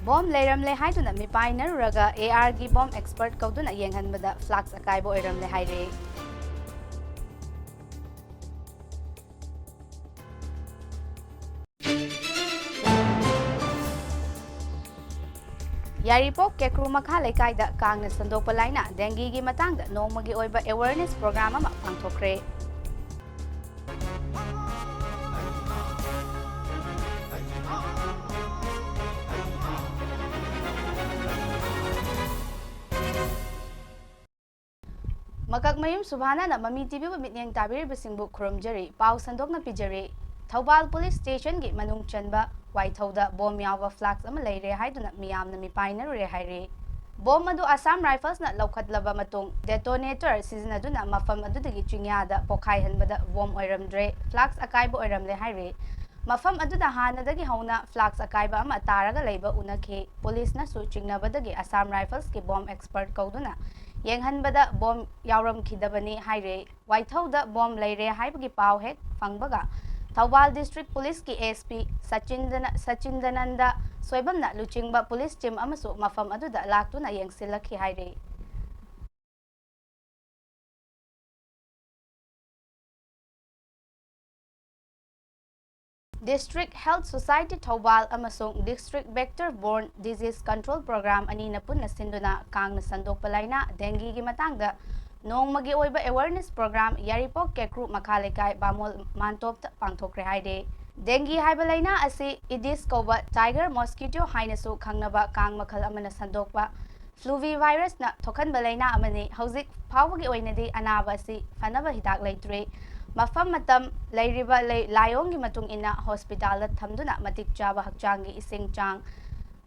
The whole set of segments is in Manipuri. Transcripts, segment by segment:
Bomb leiram le haiduna mipai naruraga AR gi bomb expert kauduna yenghanbada flux akaibo oiram le haire. Yaripok kekru makha lekaida kangna sandokpa laina dengue gi matangda nongmagi oiba awareness program ama pangthokre. Makakmayum SUBANA na MAMI TV bu mitnyang tabiri bisingbu khurumjari pau sandok na pijari Thaubal Police Station gi manung chanba waithauda bom yawa flags ama leire haiduna miyam na mipaina rure haire bom adu Assam Rifles na laukhatlaba matung detonator sizinaduna mafam adudagi chingyada pokhai hanbada bom oiramdre flags akaiba oiramle haire mafam aduda hanadagi hauna flags akaiba ama taraga leiba unakhe police na su chingnabadagi Assam Rifles ki bom expert kauduna yenghanbada bom yauram khidabani haire waithauda bom leire haibagi pau hek fangbaga Thaubal District Police ki SP Sachindananda soibamna luchingba police team amasu mafam aduda laktuna yengsilakhi haire District Health Society Thaubal amasung District Vector Borne Disease Control Program ani na punna sinduna kangna sandokpa laina dengue gi matangda nongmagi oiba awareness program yaripok kekru makhalekai bamol mantop pangthokre haide dengue haiba laina asi Aedes koba tiger mosquito hainasu khangnaba kang makhal amana sandokpa fluvivirus na thokhanba laina amani hauzik phawagi oinadi anaba asi fanaba hidak leitre mafam matam leiriba layongi matung ina hospital thamduna matik chaba hakchangi ising chang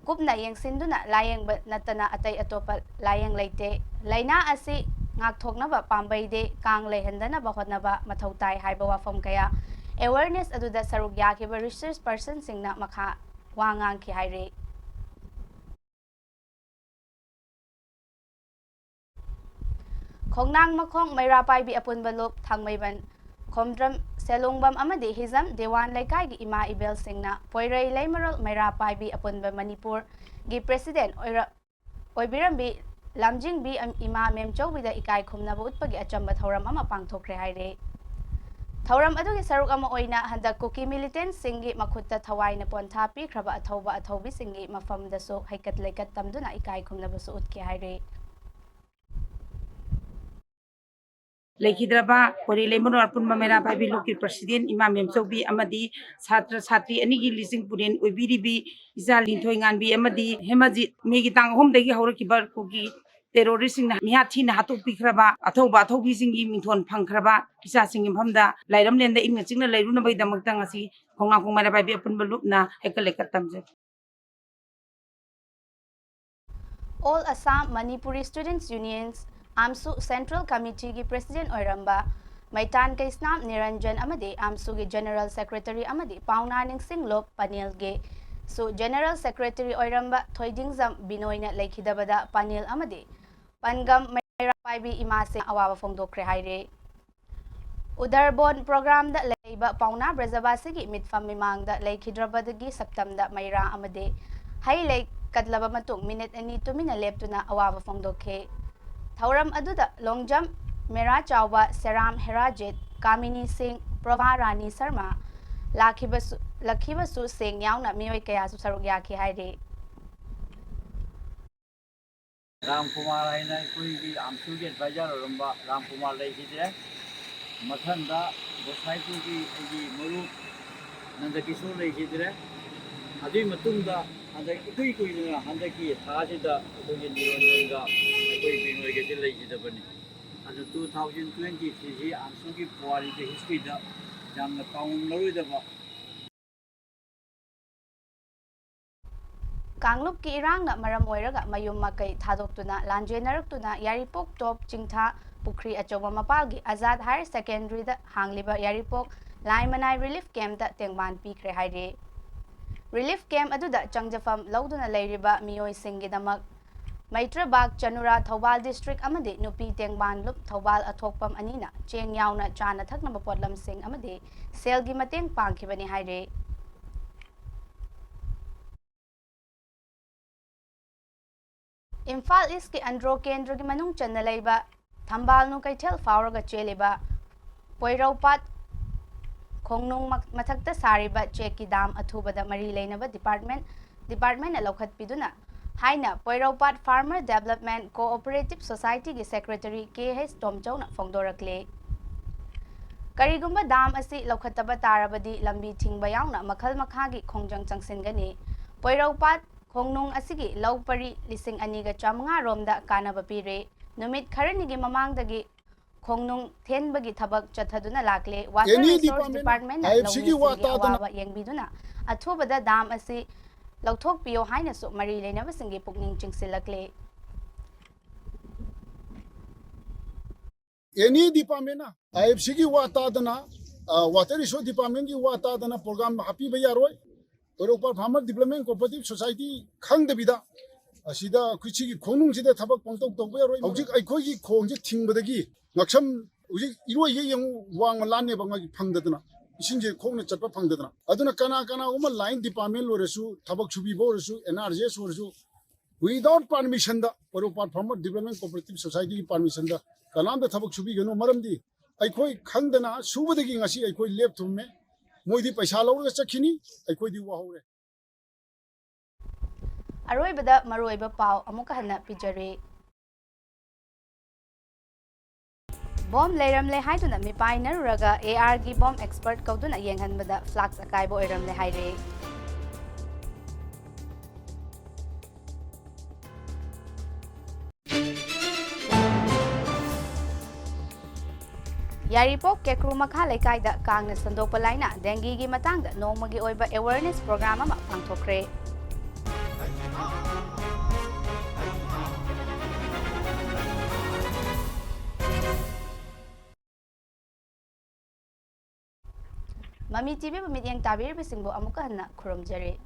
kupna yengsinduna layeng natana atai atopa layeng leite laina asi ngakthoknaba pambaide kang lehendana bahotnaba mathautai haiba wafam kaya awareness aduda saruk yakiba research person singna makha wangang ki haire khongnang makhong mairapai bi apunba lop thangmaiban Khomdram Selongbam amadi Hizam Dewan Laikai gi Ima Ibel Singna Poirai Laimaral Mairapai bi apunba Manipur gi President Oibirambi Lamjing bi Ima Memchau bida ikai khumnaba utpagi achamba thauram ama pangthokre haire Thauram adugi saruk ama oina handak kuki militant singi makhutta thawaina pontha pikraba athauba athaubi singi mafamdasu haikat laikat tamduna ikai khumnaba su utke haire Lekidraba Pori Lemon or Pun Mamera Babi Loki President Imam Sobi Amadi Satra Satri Anigi Lising Purin Ubiribi Izalin Toingan B Amadi Hemaji Megitang Home Degi Horokibar Kuki terrorist in Mihatin Hatu Pikraba Atoba Tobi Singi Minton Pankraba Isa Singing Hamda Lairam Lenda in the Signal Lairuna by the Mutangasi Honga Humara Babi Upon Balupna Hekalekatamse. All Assam Manipuri Students Unions AMSU Central Committee ki President Oiramba Maitan Kaisnam Niranjan Amadi AMSU ki General Secretary Amadi Paunaning Singlop Panel ge so General Secretary Oiramba Thoidingzam Binoina Laikhidabada Panel Amadi Pangam Mairapai bi Imase Awawa Fongdokre haire Udarbon program da leiba Pauna Brazabasi ki mitfam mimangda Laikhidrabadagi Septamda Maira Amadi Hai Lake Kadlaba matung minute ani tumina leptuna awawa fongdokhe Thauram aduda long jump Mera Chawba Seram Herajit Kamini Singh Prabha Rani Sharma Lakhibasu Singh yauna mioi kaya su saruk yaki haire Ram Kumar aina koi ki AMSU ke advisor oramba Ram Kumar lai hidre mathanda bosai ki maru nanda kisur lai hidre adi matungda anda koi na anda ki thajida koi nironga koi binoi ke lai hidabani adu 2020 ji AMSU ki puari ke history da jamna kaung loidaba Kanglup ki irang na maram oiraga mayum makai thadoktuna lanjenaruktuna Yaripok Top Chingtha Pukri Achoba Mapalgi Azad Higher Secondary da hangliba Yaripok Laimanai Relief Camp da tengban pikre haire Relief Camp aduda changjafam lauduna leiriba mioi singidamak Maitra Bag Chanura Thaubal District amadi nupi tengban lup Thaubal athokpam anina cheng yauna chana thakna bapotlam sing amadi selgi mateng pangkhibani haire Imphal East ki Andro Kendra ki manung channa leiba Thambal nu kaithel fauraga cheliba Poiraupat Khongnung mathakta sariba cheki dam athubada mari leinaba department na lokhat piduna haina Poiraupat Farmer Development Cooperative Society ki secretary KH Tomchau na phongdorakle Karigumba dam asi lokhataba tarabadi lambi thingba yauna makhal makhagi khongjang changsingani Poiraupat Khongnung asigi laupari lising aniga chamanga romda kanaba pire numit kharanigi mamangdagi Khongnung thenbagi thabak chathaduna lakle water resource department na lawni awawa yengbiduna athubada dam asi lauthok piyo haina su mari leinaba singi pukning chingsilakle any department na IFC ki wata dana water resource department ki wata dana program happy bayaroi Poiraupat Farmer Development Cooperative Society khang de bida asida kuchi ki khonung sida thabak pangtok tok bayaroi hojik aikoi ki khong je thingbadagi ngaksam hojik iroi ye yang wang lanne banga ki phangdadana isinje khong ne chatpa phangdadana aduna kana uma line department loresu thabak subi boresu NRJS loresu without permission da Poiraupat Farmer Development Cooperative Society ki permission da kalam da thabak subi gano maramdi aikoi khangdana subadagi ngasi aikoi lep thumme moidi paisa lawra chakhini aikoi di wahore aroibada maroiba pau amuka hana pijare Bom leiram le haiduna mi painer raga AR gi bom expert kauduna yenghanbada flux akaibo oiram le haire Yaripok Kekru Makha Lekai da Kangna Sandokpa Laina Dengue gi matangda nongmagi oiba awareness program ama pangthokre Mami TV pamit yang tabir bisingbo amuka hana khurumjare